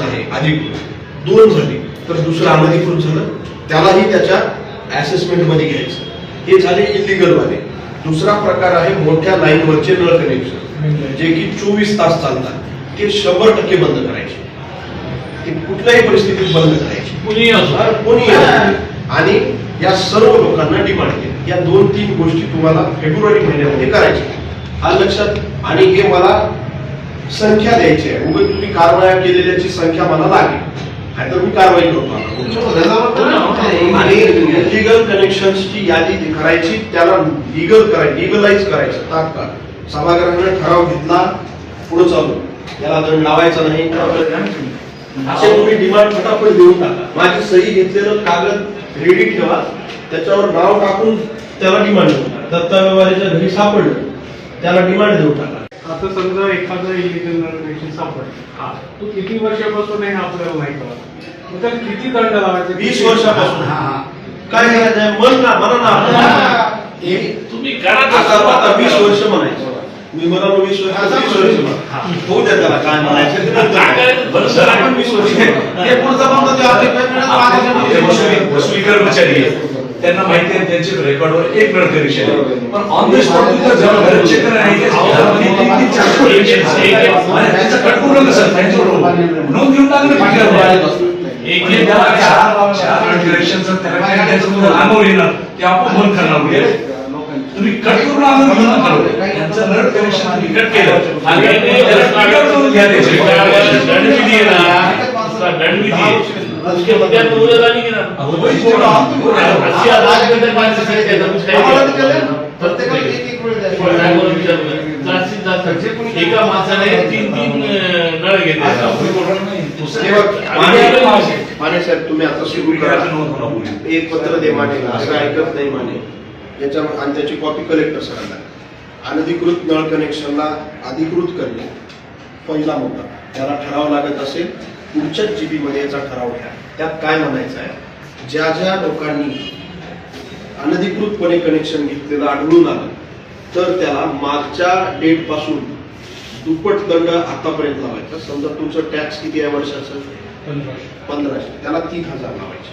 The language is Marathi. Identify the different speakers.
Speaker 1: आहे अधिकृत 2 झाली तर दुसरं अनधिकृत झालं, त्यालाही त्याच्या असेसमेंट मध्ये घ्यायचं. हे झाले इलिगल वाले. दुसरा प्रकार आहे मोठ्या लाईनवरचे नळ कनेक्शन जे की 24 तास चालतात, ते 100% बंद करायचे. ते कुठल्याही परिस्थितीत बंद करायचे, कोणी आणि या सर्व लोकांना डिमांड केली. या 2-3 गोष्टी तुम्हाला फेब्रुवारी महिन्यामध्ये करायच्या, हा लक्षात. आणि हे मला संख्या द्यायची आहे. उगाच तुम्ही कारवाया केलेल्याची संख्या मला लागेल नाही तर मी कारवाई करतो. आणि इलिगल कनेक्शन्सची यादी करायची, त्याला लिगलाइज करायचं तात्काळ. सभागृहाने ठराव घेतला, पुढे चालू, याला दंड लावायचा नाही, असे तुम्ही डिमांड फटाफट देऊन टाका. माझी सही घेतलेलं कागद रेडी ठेवा, त्याच्यावर नाव टाकून त्याला डिमांड देऊन टाका. दत्ता व्यवहाराच्या घरी सापडलं, त्याला डिमांड देऊन टाका.
Speaker 2: आता समजा एखादं इलिगल कनेक्शन सापडलं, तो किती वर्षापासून आहे आपल्याला माहित आहे, मग त्याला किती दंड लावायचे?
Speaker 1: 20 वर्षापासून. काय करायचं मन ना म्हणा ना
Speaker 3: तुम्ही करा.
Speaker 1: आता 20 वर्ष म्हणायचं, मी म्हणालो 20 वर्ष होऊ द्या त्याला, काय म्हणायचं आपण 20 वर्ष हे पुढचा
Speaker 3: वसुली कर्मचारी त्यांना माहिती आहे त्यांच्या रेकॉर्डवर एक नळ कनेक्शन आहे, पण ऑन द स्पॉट जेव्हा घर चेक करायचं कटपूर्ण कसं नोंद घेऊन टाकलं. एक अनुभव येणार ते आपण बंद करणार. तुम्ही कट करून आंदोलन करू, त्यांचं नळ कनेक्शन तुम्ही कट केलं,
Speaker 4: उसके बगैर तो उधर नहीं गिरा अच्छी आवाज करते पास से कहता कुछ जास्तीत जास्त एका माणसाने 3 नळ घेतले.
Speaker 1: माने साहेब तुम्ही आता सुरू करा, एक पत्र दे माने, असं ऐकत नाही माने, याच्या आणि त्याची कॉपी कलेक्टर सरांना. अनधिकृत नळ कनेक्शनला अधिकृत करणे पहिला मुद्दा, त्याला ठराव लागत असेल पुढच्याच जीबी मध्ये याचा ठराव घ्या. त्यात काय म्हणायचं आहे, ज्या ज्या लोकांनी अनधिकृतपणे कनेक्शन घेतलेलं आढळून आलं तर त्याला मागच्या डेट पासून दुप्पट दंड आतापर्यंत लावायचा. समजा तुमचं टॅक्स किती आहे वर्षाचं 1500, त्याला 3000 लावायचे.